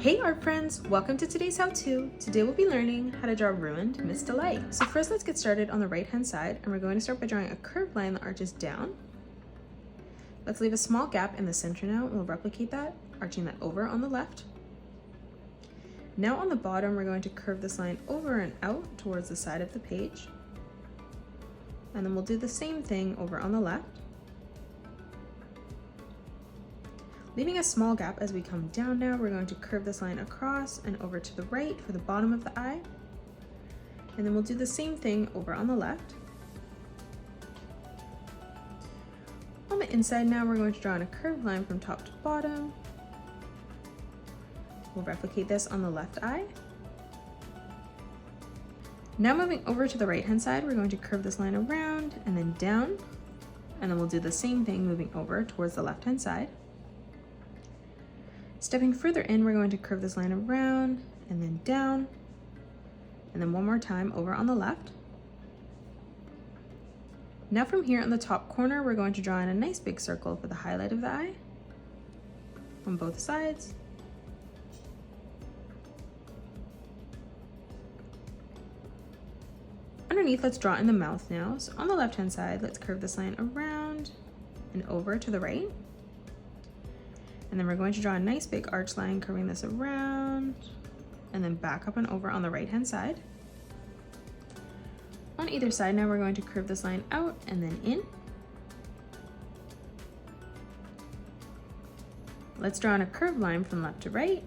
Hey art friends, welcome to today's how-to. Today we'll be learning how to draw ruined Miss Delight. So first let's get started on the right hand side, and we're going to start by drawing a curved line that arches down. Let's leave a small gap in the center now, and we'll replicate that, arching that over on the left. Now on the bottom, we're going to curve this line over and out towards the side of the page. And then we'll do the same thing over on the left. Leaving a small gap as we come down now, we're going to curve this line across and over to the right for the bottom of the eye. And then we'll do the same thing over on the left. On the inside now, we're going to draw in a curved line from top to bottom. We'll replicate this on the left eye. Now moving over to the right hand side, we're going to curve this line around and then down. And then we'll do the same thing moving over towards the left hand side. Stepping further in, we're going to curve this line around and then down, and then one more time over on the left. Now from here on the top corner, we're going to draw in a nice big circle for the highlight of the eye on both sides. Underneath, let's draw in the mouth now. So on the left-hand side, let's curve this line around and over to the right. And then we're going to draw a nice big arch line, curving this around and then back up and over on the right-hand side. On either side now, we're going to curve this line out and then in. Let's draw in a curved line from left to right.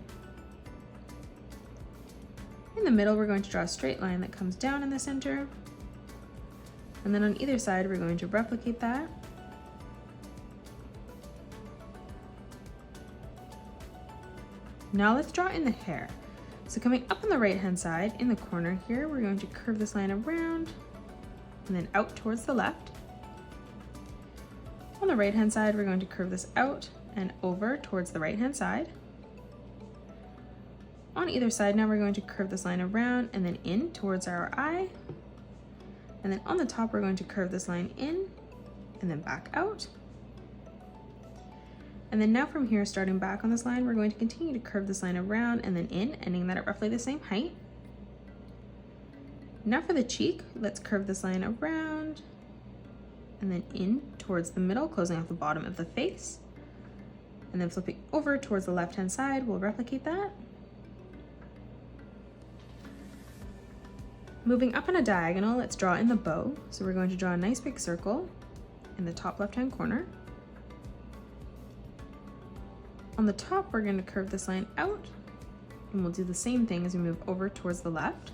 In the middle, we're going to draw a straight line that comes down in the center. And then on either side, we're going to replicate that. Now let's draw in the hair. So coming up on the right hand side, in the corner here, we're going to curve this line around and then out towards the left. On the right hand side, we're going to curve this out and over towards the right hand side. On either side now, we're going to curve this line around and then in towards our eye. And then on the top, we're going to curve this line in and then back out. And then now from here, starting back on this line, we're going to continue to curve this line around and then in, ending that at roughly the same height. Now for the cheek, let's curve this line around and then in towards the middle, closing off the bottom of the face. And then flipping over towards the left-hand side, we'll replicate that. Moving up on a diagonal, let's draw in the bow. So we're going to draw a nice big circle in the top left-hand corner. On the top, we're going to curve this line out, and we'll do the same thing as we move over towards the left.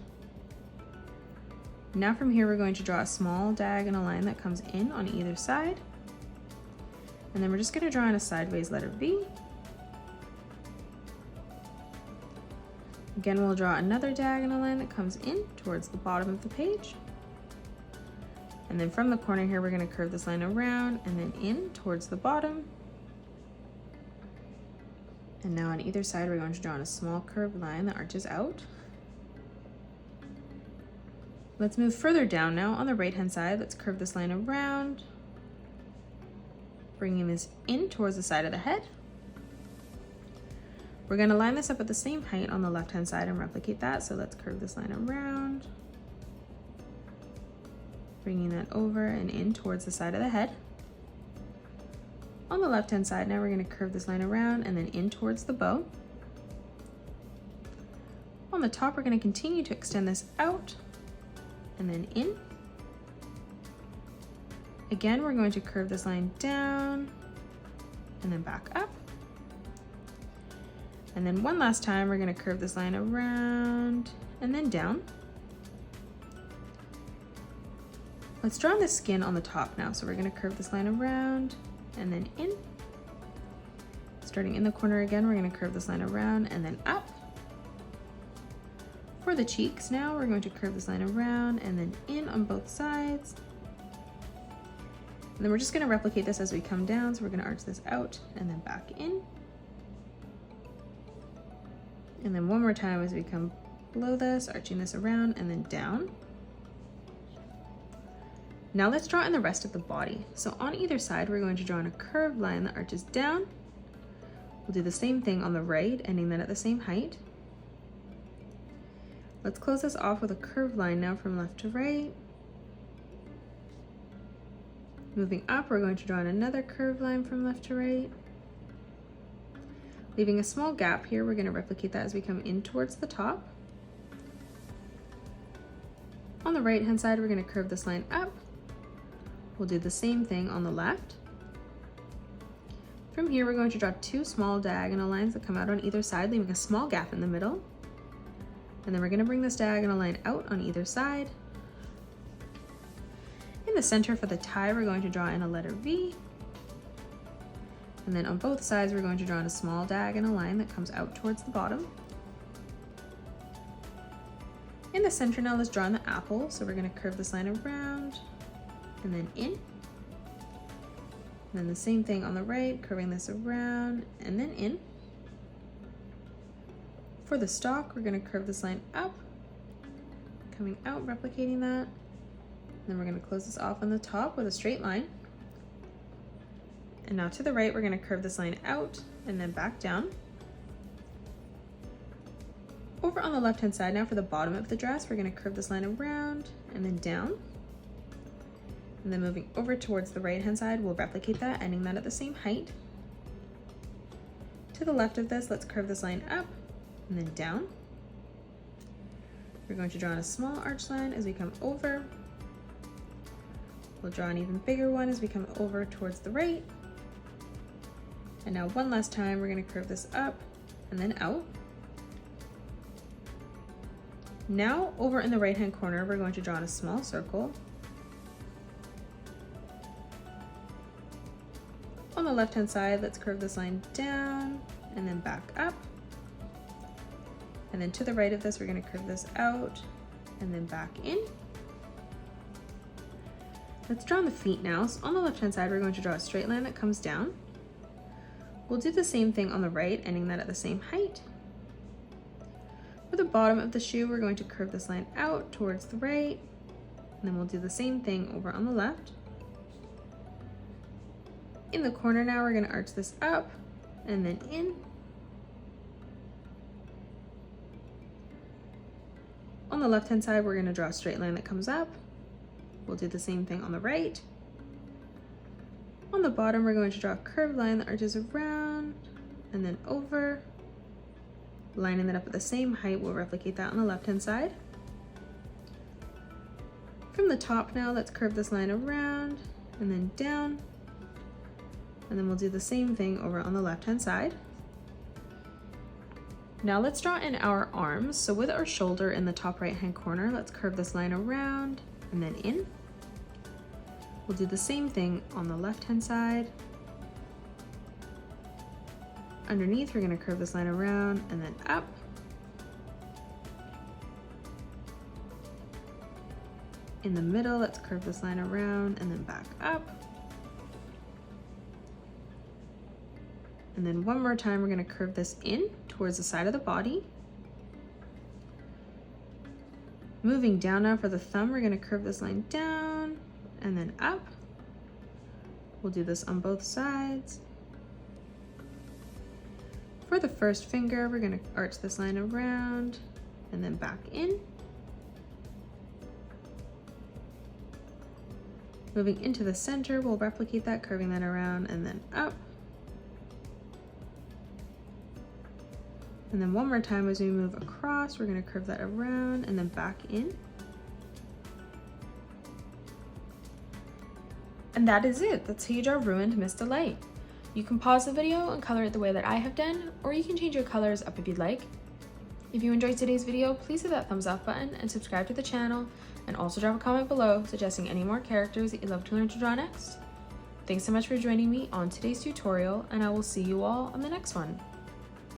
Now from here, we're going to draw a small diagonal line that comes in on either side. And then we're just going to draw in a sideways letter V. Again, we'll draw another diagonal line that comes in towards the bottom of the page. And then from the corner here, we're going to curve this line around and then in towards the bottom. And now on either side, we're going to draw in a small curved line that arches out. Let's move further down now. On the right-hand side, let's curve this line around, bringing this in towards the side of the head. We're going to line this up at the same height on the left-hand side and replicate that. So let's curve this line around, bringing that over and in towards the side of the head. On the left-hand side now, we're going to curve this line around and then in towards the bow. On the top, we're going to continue to extend this out and then in. Again, we're going to curve this line down and then back up. And then one last time, we're going to curve this line around and then down. Let's draw in the skin on the top now. So we're going to curve this line around and then in. Starting in the corner again, we're going to curve this line around and then up. For the cheeks now, we're going to curve this line around and then in on both sides. And then we're just going to replicate this as we come down. So we're going to arch this out and then back in. And then one more time as we come below this, arching this around and then down. Now let's draw in the rest of the body. So on either side, we're going to draw in a curved line that arches down, We'll do the same thing on the right, ending that at the same height. Let's close this off with a curved line now from left to right. Moving up, we're going to draw in another curved line from left to right. Leaving a small gap here, we're going to replicate that as we come in towards the top. On the right hand side, we're going to curve this line up. We'll do the same thing on the left. From here, we're going to draw two small diagonal lines that come out on either side, leaving a small gap in the middle. And then we're going to bring this diagonal line out on either side. In the center for the tie, we're going to draw in a letter V. And then on both sides, we're going to draw in a small diagonal line that comes out towards the bottom. In the center now, let's draw in the apple. So we're going to curve this line around and then in. And then the same thing on the right, curving this around and then in. For the stalk, we're going to curve this line up, coming out, replicating that. And then we're going to close this off on the top with a straight line. And now to the right, we're going to curve this line out and then back down. Over on the left-hand side now for the bottom of the dress, we're going to curve this line around and then down. And then moving over towards the right-hand side, we'll replicate that, ending that at the same height. To the left of this, let's curve this line up and then down. We're going to draw in a small arch line as we come over. We'll draw an even bigger one as we come over towards the right. And now one last time, we're going to curve this up and then out. Now over in the right-hand corner, we're going to draw in a small circle. On the left-hand side, let's curve this line down and then back up. And then to the right of this, we're going to curve this out and then back in. Let's draw on the feet now. So on the left-hand side, we're going to draw a straight line that comes down. We'll do the same thing on the right, ending that at the same height. For the bottom of the shoe, we're going to curve this line out towards the right, and then we'll do the same thing over on the left. In the corner now, we're going to arch this up and then in. On the left-hand side, we're going to draw a straight line that comes up. We'll do the same thing on the right. On the bottom, we're going to draw a curved line that arches around and then over. Lining that up at the same height, we'll replicate that on the left-hand side. From the top now, let's curve this line around and then down. And then we'll do the same thing over on the left-hand side. Now let's draw in our arms. So with our shoulder in the top right-hand corner, let's curve this line around and then in. We'll do the same thing on the left-hand side. Underneath, we're going to curve this line around and then up. In the middle, let's curve this line around and then back up. And then one more time, we're going to curve this in towards the side of the body. Moving down now for the thumb, we're going to curve this line down and then up. We'll do this on both sides. For the first finger, we're going to arch this line around and then back in. Moving into the center, we'll replicate that, curving that around and then up. And then one more time as we move across, we're going to curve that around and then back in. And that is it. That's how you draw Ruined Miss Delight. You can pause the video and color it the way that I have done, or you can change your colors up if you'd like. If you enjoyed today's video, please hit that thumbs up button and subscribe to the channel, and also drop a comment below suggesting any more characters that you'd love to learn to draw next. Thanks so much for joining me on today's tutorial, and I will see you all on the next one.